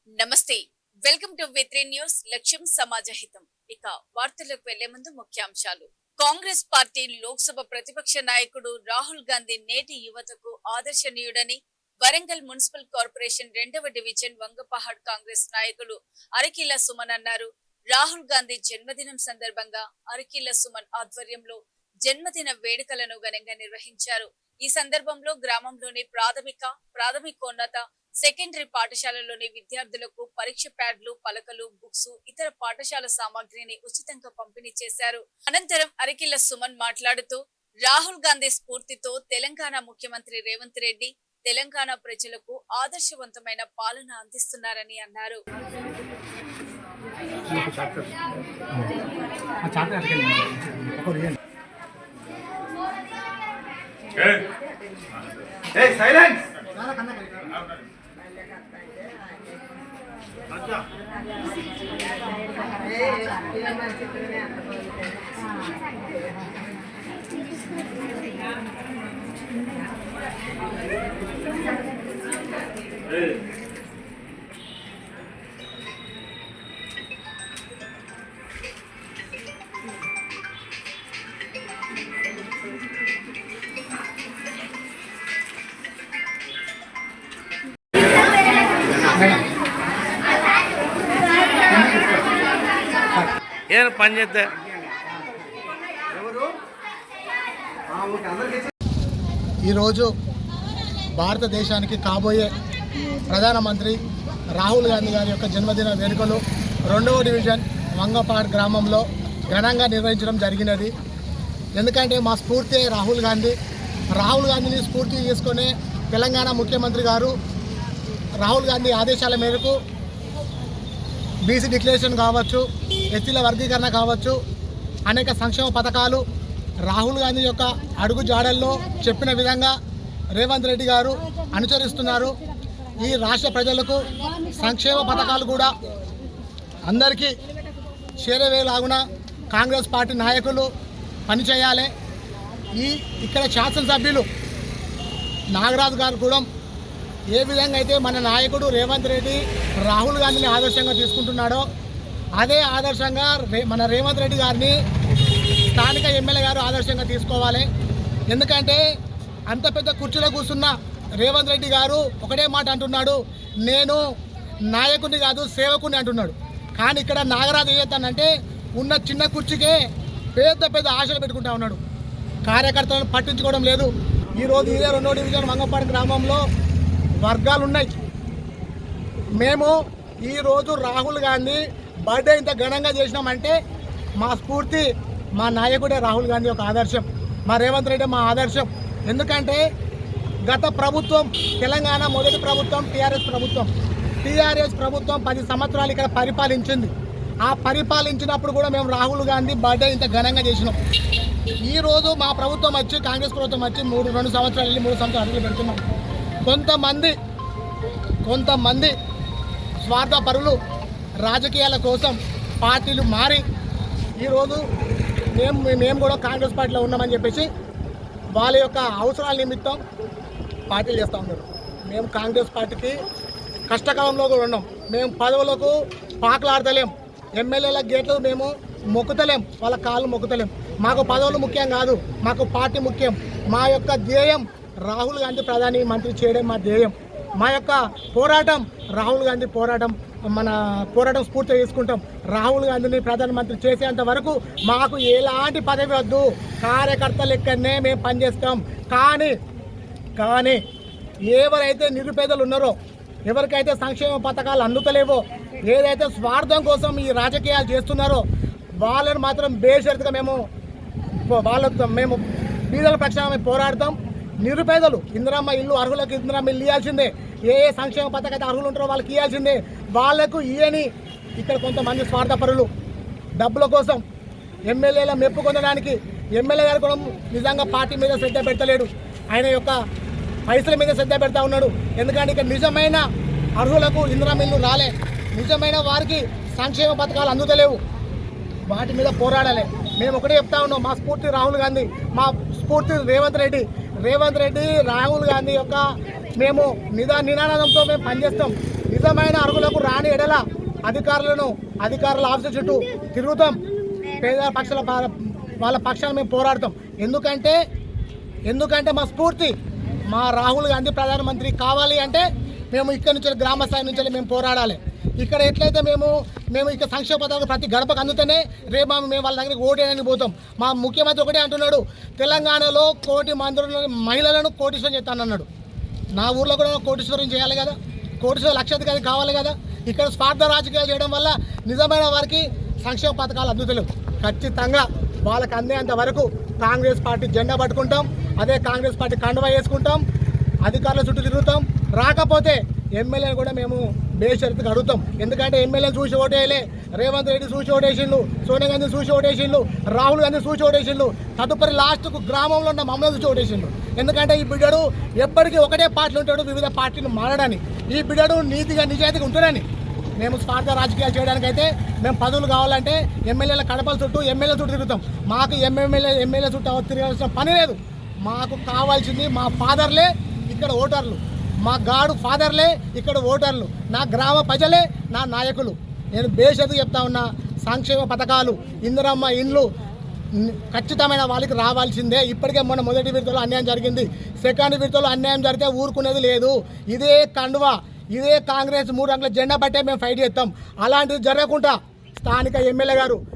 నమస్తే welcome to వి3 news లక్ష్యం సమాజహితం ఇక వార్తలకు వెళ్లే ముందు ముఖ్యాంశాలు కాంగ్రెస్ పార్టీ లోక్సభ ప్రతిపక్ష నాయకుడు రాహుల్ గాంధీ నేటి యువతకు ఆదర్శనీయుడని వరంగల్ మున్సిపల్ కార్పొరేషన్ 2వ డివిజన్ వంగపహాడ్ కాంగ్రెస్ నాయకులు అరికిల్ల సుమన్ అన్నారు రాహుల్ గాంధీ జన్మదినం సందర్భంగా అరికిల్ల సుమన్ ఆధ్వర్యంలో జన్మదిన వేడుకలను ఘనంగా నిర్వహించారు ఈ సందర్భంలో గ్రామంలోని ప్రాథమికోన్నత సెకండరీ పాఠశాలలోని విద్యార్థులకు పరీక్ష ప్యాడ్లు పలకలు బుక్స్ ఇతర పాఠశాల సామాగ్రిని ఉచితంగా పంపిణీ చేశారు అనంతరం అరికిల్ల సుమన్ మాట్లాడుతూ రాహుల్ గాంధీ స్ఫూర్తితో తెలంగాణ ముఖ్యమంత్రి రేవంత్ రెడ్డి తెలంగాణ ప్రజలకు ఆదర్శవంతమైన పాలన అందిస్తున్నారని అన్నారు ఏం పని చేస్తే ఈరోజు భారతదేశానికి కాబోయే ప్రధానమంత్రి రాహుల్ గాంధీ గారి యొక్క జన్మదిన వేడుకలు 2వ డివిజన్ వంగపాడ్ గ్రామంలో ఘనంగా నిర్వహించడం జరిగినది. ఎందుకంటే మా స్ఫూర్తి రాహుల్ గాంధీని స్ఫూర్తి తీసుకునే తెలంగాణ ముఖ్యమంత్రి గారు రాహుల్ గాంధీ ఆదేశాల మేరకు బీసీ డిక్లరేషన్ కావచ్చు, ఎస్సీల వర్గీకరణ కావచ్చు, అనేక సంక్షేమ పథకాలు రాహుల్ గాంధీ యొక్క అడుగు జాడల్లో చెప్పిన విధంగా రేవంత్ రెడ్డి గారు అనుసరిస్తున్నారు. ఈ రాష్ట్ర ప్రజలకు సంక్షేమ పథకాలు కూడా అందరికీ చేరవేలాగున కాంగ్రెస్ పార్టీ నాయకులు పనిచేయాలి. ఇక్కడ శాసనసభ్యులు నాగరాజు గారు కూడా ఏ విధంగా అయితే మన నాయకుడు రేవంత్ రెడ్డి రాహుల్ గాంధీని ఆదర్శంగా తీసుకుంటున్నాడో అదే ఆదర్శంగా మన రేవంత్ రెడ్డి గారిని స్థానిక ఎమ్మెల్యే గారు ఆదర్శంగా తీసుకోవాలి. ఎందుకంటే అంత పెద్ద కుర్చీలో కూర్చున్న రేవంత్ రెడ్డి గారు ఒకటే మాట అంటున్నాడు, నేను నాయకుడిని కాదు సేవకుని అంటున్నాడు. కానీ ఇక్కడ నాగరాజు ఏం చేస్తానంటే ఉన్న చిన్న కుర్చీకే పెద్ద ఆశలు పెట్టుకుంటా ఉన్నాడు. కార్యకర్తలను పట్టించుకోవడం లేదు. ఈరోజు ఇదే 2వ డివిజన్ వంగపాడు గ్రామంలో వర్గాలు ఉన్నాయి. మేము ఈరోజు రాహుల్ గాంధీ బర్త్డే ఇంత ఘనంగా చేసినామంటే మా స్ఫూర్తి మా నాయకుడే రాహుల్ గాంధీ ఒక ఆదర్శం, మా రేవంత్ రెడ్డి మా ఆదర్శం. ఎందుకంటే గత ప్రభుత్వం తెలంగాణ మొదటి ప్రభుత్వం టీఆర్ఎస్ ప్రభుత్వం 10 సంవత్సరాలు ఇక్కడ పరిపాలించింది. ఆ పరిపాలించినప్పుడు కూడా మేము రాహుల్ గాంధీ బర్త్డే ఇంత ఘనంగా చేసినాం. ఈరోజు మా ప్రభుత్వం వచ్చి కాంగ్రెస్ ప్రభుత్వం వచ్చి 2 సంవత్సరాలు వెళ్ళి 3 సంవత్సరాలు అడుగులు పెడుతున్నాం. కొంతమంది స్వార్థపరులు రాజకీయాల కోసం పార్టీలు మారి ఈరోజు మేము కూడా కాంగ్రెస్ పార్టీలో ఉన్నామని చెప్పేసి వాళ్ళ యొక్క అవసరాల నిమిత్తం పార్టీలు చేస్తూ ఉన్నారు. మేము కాంగ్రెస్ పార్టీకి కష్టకాలంలో కూడా ఉన్నాం. మేము పదవులకు పాకలాడతలేం, ఎమ్మెల్యేల గేట్లు మేము మొక్కుతలేం, వాళ్ళ కాళ్ళు మొక్కుతలేం. మాకు పదవులు ముఖ్యం కాదు, మాకు పార్టీ ముఖ్యం. మా యొక్క ధ్యేయం రాహుల్ గాంధీ ప్రధాని మంత్రి చేయడం మా ధ్యేయం. మా యొక్క పోరాటం రాహుల్ గాంధీ మన పోరాటం స్ఫూర్తిగా తీసుకుంటాం. రాహుల్ గాంధీని ప్రధానమంత్రి చేసేంత వరకు మాకు ఎలాంటి పదవి వద్దు, కార్యకర్తలు ఎక్కడనే మేము పనిచేస్తాం. కానీ ఎవరైతే నిరుపేదలు ఉన్నారో, ఎవరికైతే సంక్షేమ పథకాలు అందుతలేవో, ఏదైతే స్వార్థం కోసం ఈ రాజకీయాలు చేస్తున్నారో వాళ్ళని మాత్రం బేషరతుగా మేము బీదల పక్షాన పోరాడతాం. నిరుపేదలు ఇందిరమ్మ ఇల్లు అర్హులకు ఇందిరమ్మ ఇల్లు ఇవ్వాల్సిందే. ఏ సంక్షేమ పథకం అయితే అర్హులు ఉంటారో వాళ్ళకి ఇవ్వాల్సిందే. వాళ్ళకు ఇయని ఇక్కడ కొంతమంది స్వార్థపరులు డబ్బుల కోసం ఎమ్మెల్యేల మెప్పు పొందడానికి ఎమ్మెల్యే గారు కూడా నిజంగా పార్టీ మీద శ్రద్ధ పెడతలేడు, ఆయన యొక్క పైసల మీద శ్రద్ధ పెడతా ఉన్నాడు. ఎందుకంటే ఇక్కడ నిజమైన అర్హులకు ఇందిరమ్మ ఇల్లు రాలే, నిజమైన వారికి సంక్షేమ పథకాలు అందుతలేవు. వాటి మీద పోరాడాలి. మేము ఒకటే చెప్తా ఉన్నాం, మా స్ఫూర్తి రాహుల్ గాంధీ, మా స్ఫూర్తి రేవంత్ రెడ్డి రాహుల్ గాంధీ యొక్క మేము నినాదంతో మేము పనిచేస్తాం. నిజమైన అర్హులకు రాని నెల అధికారుల ఆఫీసు చుట్టూ తిరుగుతాం. పేద పక్షాల వాళ్ళ పక్షాన్ని మేము పోరాడతాం. ఎందుకంటే మా స్ఫూర్తి మా రాహుల్ గాంధీ ప్రధానమంత్రి కావాలి అంటే మేము ఇక్కడి నుంచి గ్రామ స్థాయి నుంచి మేము పోరాడాలి. ఇక్కడ ఎట్లయితే మేము ఇక్కడ సంక్షేమ పథకాలు ప్రతి గడపకు అందుతేనే రేపు మేము వాళ్ళ దగ్గరికి ఓటేయడానికి పోతాం. మా ముఖ్యమంత్రి ఒకటే అంటున్నాడు, తెలంగాణలో 1 కోటి మంది మహిళలను కోటీశ్వరం చేస్తానన్నాడు. నా ఊర్లో కూడా కోటీశ్వరం చేయాలి కదా, కోటీశ్వరం లక్షాధికారి కావాలి కదా. ఇక్కడ స్వార్థ రాజకీయాలు చేయడం వల్ల నిజమైన వారికి సంక్షేమ పథకాలు అందుతలేవు. ఖచ్చితంగా వాళ్ళకి అందేంత వరకు కాంగ్రెస్ పార్టీ జెండా పట్టుకుంటాం, అదే కాంగ్రెస్ పార్టీ కండువా వేసుకుంటాం, అధికారుల చుట్టూ తిరుగుతాం. రాకపోతే ఎమ్మెల్యేలు కూడా మేము బేషరతుగా అడుగుతాం. ఎందుకంటే ఎమ్మెల్యేలు చూసి ఓటేయలే, రేవంత్ రెడ్డి చూసి ఓటేసిండు, సోనియా గాంధీ చూసి ఓటేసిండు, రాహుల్ గాంధీ చూసి ఓటేసిండు, తదుపరి లాస్ట్కు గ్రామంలో ఉన్న మమ్మల్ని చూసి ఓటేసిండు. ఎందుకంటే ఈ బిడ్డడు ఎప్పటికీ ఒకటే పార్టీలు ఉంటాడు, వివిధ పార్టీలు మారడని. ఈ బిడ్డడు నీతిగా నిజాయితీగా ఉంటున్నాని. మేము స్వార్థ రాజకీయాలు చేయడానికైతే మేము పదవులు కావాలంటే ఎమ్మెల్యేల కడపల చుట్టూ ఎమ్మెల్యేల చుట్టూ తిరుగుతాం. మాకు ఎమ్మెల్యే చుట్టూ తిరగాల్సిన పని లేదు. మాకు కావాల్సింది మా ఫాదర్లే ఇక్కడ ఓటర్లు, మా గాడు ఫాదర్లే ఇక్కడ ఓటర్లు, నా గ్రామ ప్రజలే నా నాయకులు. నేను బేషరతుగా చెప్తా ఉన్నా, సంక్షేమ పథకాలు, ఇందిరమ్మ ఇండ్లు ఖచ్చితమైన వాళ్ళకి రావాల్సిందే. ఇప్పటికే మొదటి విడతలో అన్యాయం జరిగింది, సెకండ్ విడతలో అన్యాయం జరిగితే ఊరుకునేది లేదు. ఇదే కండువా, ఇదే కాంగ్రెస్ 3 రంగుల జెండా బట్టే మేము ఫైట్ చేస్తాం. అలాంటిది జరగకుండా స్థానిక ఎమ్మెల్యే గారు